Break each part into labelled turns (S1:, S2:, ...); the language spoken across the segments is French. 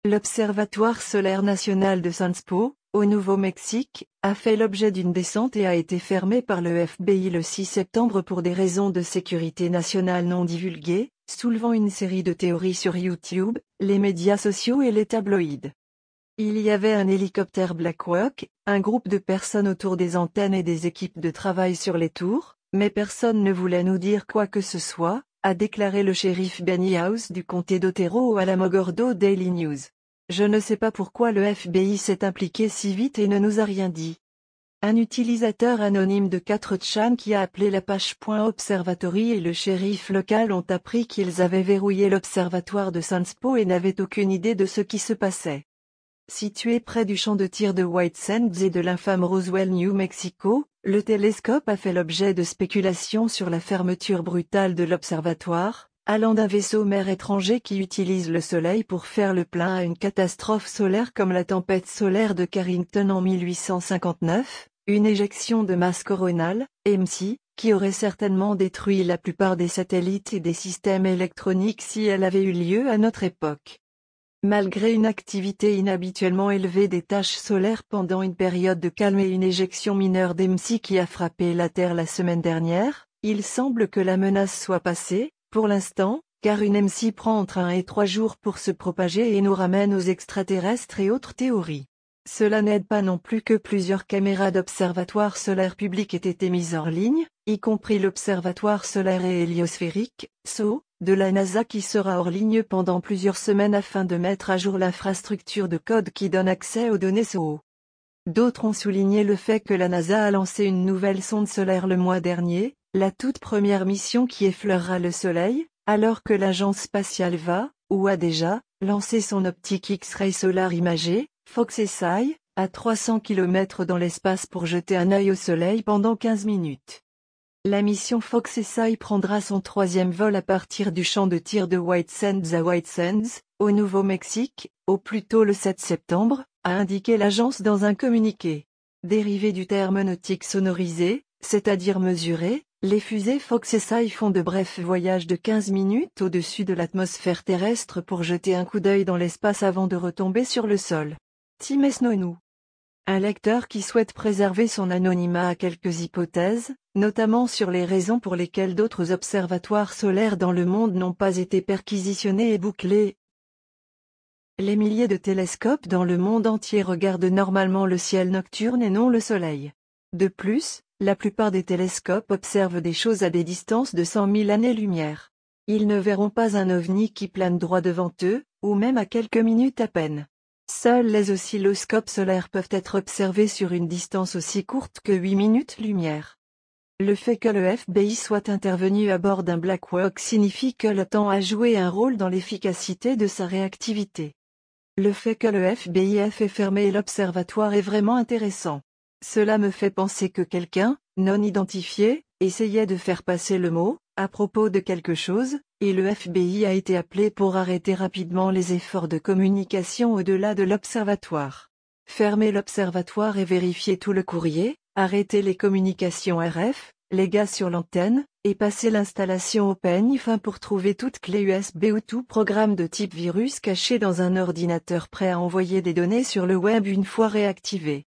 S1: L'Observatoire solaire national de Sunspo, au Nouveau-Mexique, a fait l'objet d'une descente et a été fermé par le FBI le 6 septembre pour des raisons de sécurité nationale non divulguées, soulevant une série de théories sur YouTube, les médias sociaux et les tabloïds. Il y avait un hélicoptère Blackhawk, un groupe de personnes autour des antennes et des équipes de travail sur les tours, mais personne ne voulait nous dire quoi que ce soit, a déclaré le shérif Benny House du comté d'Otero à la Mogordo Daily News. Je ne sais pas pourquoi le FBI s'est impliqué si vite et ne nous a rien dit. Un utilisateur anonyme de 4chan qui a appelé la page .observatory et le shérif local ont appris qu'ils avaient verrouillé l'observatoire de Sunspo et n'avaient aucune idée de ce qui se passait. Situé près du champ de tir de White Sands et de l'infâme Roswell, New Mexico, le télescope a fait l'objet de spéculations sur la fermeture brutale de l'observatoire, allant d'un vaisseau mère étranger qui utilise le Soleil pour faire le plein à une catastrophe solaire comme la tempête solaire de Carrington en 1859, une éjection de masse coronale, EMC, qui aurait certainement détruit la plupart des satellites et des systèmes électroniques si elle avait eu lieu à notre époque. Malgré une activité inhabituellement élevée des taches solaires pendant une période de calme et une éjection mineure d'EMC qui a frappé la Terre la semaine dernière, il semble que la menace soit passée, pour l'instant, car une EMC prend entre 1 et 3 jours pour se propager et nous ramène aux extraterrestres et autres théories. Cela n'aide pas non plus que plusieurs caméras d'observatoires solaires publics aient été mises en ligne, y compris l'Observatoire solaire et héliosphérique, SO, de la NASA qui sera hors ligne pendant plusieurs semaines afin de mettre à jour l'infrastructure de code qui donne accès aux données SO. D'autres ont souligné le fait que la NASA a lancé une nouvelle sonde solaire le mois dernier, la toute première mission qui effleurera le Soleil, alors que l'agence spatiale va, ou a déjà, lancé son optique X-ray solar imagée, FOXSI, à 300 km dans l'espace pour jeter un œil au Soleil pendant 15 minutes. La mission FOXSI prendra son 3e vol à partir du champ de tir de White Sands à White Sands, au Nouveau-Mexique, au plus tôt le 7 septembre, a indiqué l'agence dans un communiqué. Dérivé du terme nautique sonorisé, c'est-à-dire mesuré, les fusées FOXSI font de brefs voyages de 15 minutes au-dessus de l'atmosphère terrestre pour jeter un coup d'œil dans l'espace avant de retomber sur le sol. Tim Esnonou. Un lecteur qui souhaite préserver son anonymat a quelques hypothèses, notamment sur les raisons pour lesquelles d'autres observatoires solaires dans le monde n'ont pas été perquisitionnés et bouclés. Les milliers de télescopes dans le monde entier regardent normalement le ciel nocturne et non le Soleil. De plus, la plupart des télescopes observent des choses à des distances de 100 000 années-lumière. Ils ne verront pas un ovni qui plane droit devant eux, ou même à quelques minutes à peine. Seuls les oscilloscopes solaires peuvent être observés sur une distance aussi courte que 8 minutes-lumière. Le fait que le FBI soit intervenu à bord d'un Blackhawk signifie que le temps a joué un rôle dans l'efficacité de sa réactivité. Le fait que le FBI ait fait fermer l'observatoire est vraiment intéressant. Cela me fait penser que quelqu'un, non identifié, essayait de faire passer le mot, à propos de quelque chose, et le FBI a été appelé pour arrêter rapidement les efforts de communication au-delà de l'observatoire. Fermer l'observatoire et vérifier tout le courrier, arrêter les communications RF, les gaz sur l'antenne, et passer l'installation au peigne fin pour trouver toute clé USB ou tout programme de type virus caché dans un ordinateur prêt à envoyer des données sur le web une fois réactivé.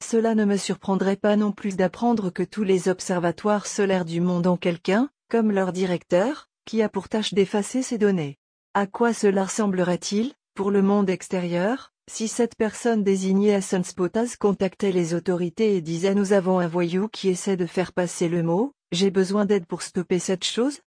S1: Cela ne me surprendrait pas non plus d'apprendre que tous les observatoires solaires du monde ont quelqu'un, comme leur directeur, qui a pour tâche d'effacer ces données. À quoi cela ressemblerait-il, pour le monde extérieur, si cette personne désignée à Sunspotas contactait les autorités et disait « Nous avons un voyou qui essaie de faire passer le mot, j'ai besoin d'aide pour stopper cette chose ?»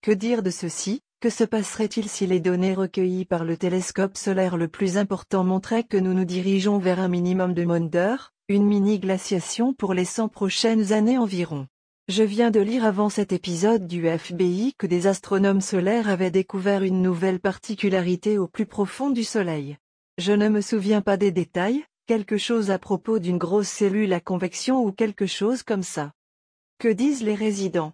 S1: Que dire de ceci? Que se passerait-il si les données recueillies par le télescope solaire le plus important montraient que nous nous dirigeons vers un minimum de Maunder, une mini-glaciation pour les 100 prochaines années environ? Je viens de lire avant cet épisode du FBI que des astronomes solaires avaient découvert une nouvelle particularité au plus profond du Soleil. Je ne me souviens pas des détails, quelque chose à propos d'une grosse cellule à convection ou quelque chose comme ça. Que disent les résidents?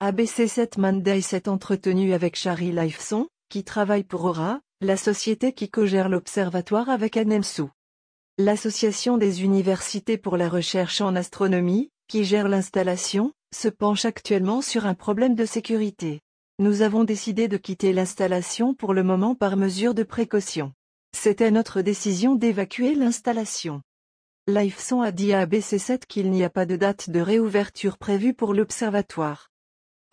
S1: ABC7 Monday s'est entretenu avec Shari Lifeson, qui travaille pour Aura, la société qui co-gère l'observatoire avec Anemsu. L'Association des universités pour la recherche en astronomie, qui gère l'installation, se penche actuellement sur un problème de sécurité. Nous avons décidé de quitter l'installation pour le moment par mesure de précaution. C'était notre décision d'évacuer l'installation. Lifeson a dit à ABC7 qu'il n'y a pas de date de réouverture prévue pour l'observatoire.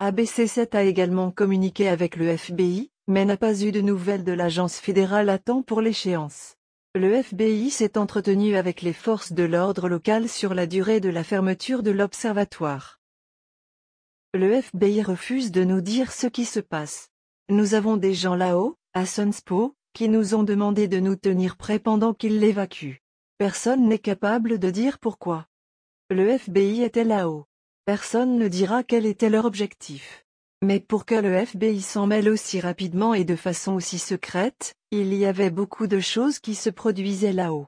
S1: ABC7 a également communiqué avec le FBI, mais n'a pas eu de nouvelles de l'agence fédérale à temps pour l'échéance. Le FBI s'est entretenu avec les forces de l'ordre locales sur la durée de la fermeture de l'observatoire. Le FBI refuse de nous dire ce qui se passe. Nous avons des gens là-haut, à Sunspo, qui nous ont demandé de nous tenir prêts pendant qu'ils l'évacuent. Personne n'est capable de dire pourquoi. Le FBI était là-haut. Personne ne dira quel était leur objectif. Mais pour que le FBI s'en mêle aussi rapidement et de façon aussi secrète, il y avait beaucoup de choses qui se produisaient là-haut.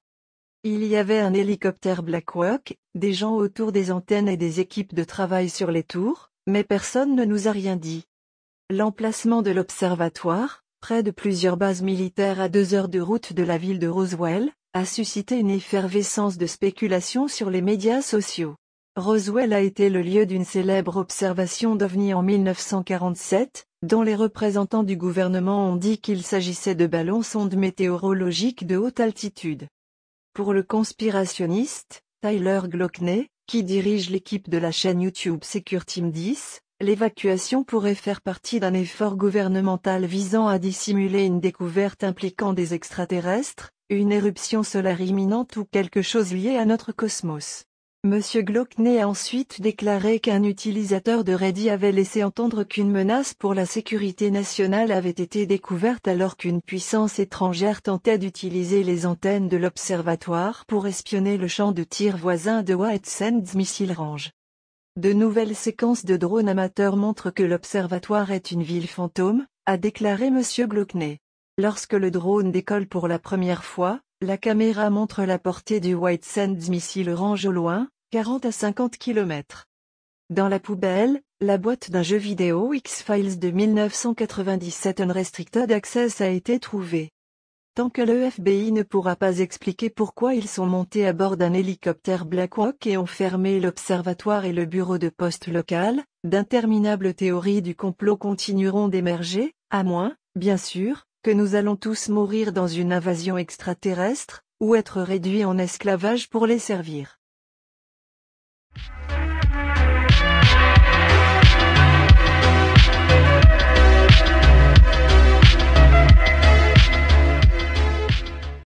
S1: Il y avait un hélicoptère Blackhawk, des gens autour des antennes et des équipes de travail sur les tours, mais personne ne nous a rien dit. L'emplacement de l'observatoire, près de plusieurs bases militaires à 2 heures de route de la ville de Roswell, a suscité une effervescence de spéculation sur les médias sociaux. Roswell a été le lieu d'une célèbre observation d'OVNI en 1947, dont les représentants du gouvernement ont dit qu'il s'agissait de ballons-sondes météorologiques de haute altitude. Pour le conspirationniste, Tyler Glockner, qui dirige l'équipe de la chaîne YouTube Secure Team 10, l'évacuation pourrait faire partie d'un effort gouvernemental visant à dissimuler une découverte impliquant des extraterrestres, une éruption solaire imminente ou quelque chose lié à notre cosmos. Monsieur Glockner a ensuite déclaré qu'un utilisateur de Reddit avait laissé entendre qu'une menace pour la sécurité nationale avait été découverte alors qu'une puissance étrangère tentait d'utiliser les antennes de l'observatoire pour espionner le champ de tir voisin de White Sands Missile Range. De nouvelles séquences de drones amateurs montrent que l'observatoire est une ville fantôme, a déclaré Monsieur Glockner. Lorsque le drone décolle pour la première fois, la caméra montre la portée du White Sands Missile Range au loin, 40 à 50 km. Dans la poubelle, la boîte d'un jeu vidéo X-Files de 1997 Unrestricted Access a été trouvée. Tant que le FBI ne pourra pas expliquer pourquoi ils sont montés à bord d'un hélicoptère Blackhawk et ont fermé l'observatoire et le bureau de poste local, d'interminables théories du complot continueront d'émerger, à moins, bien sûr, que nous allons tous mourir dans une invasion extraterrestre, ou être réduits en esclavage pour les servir.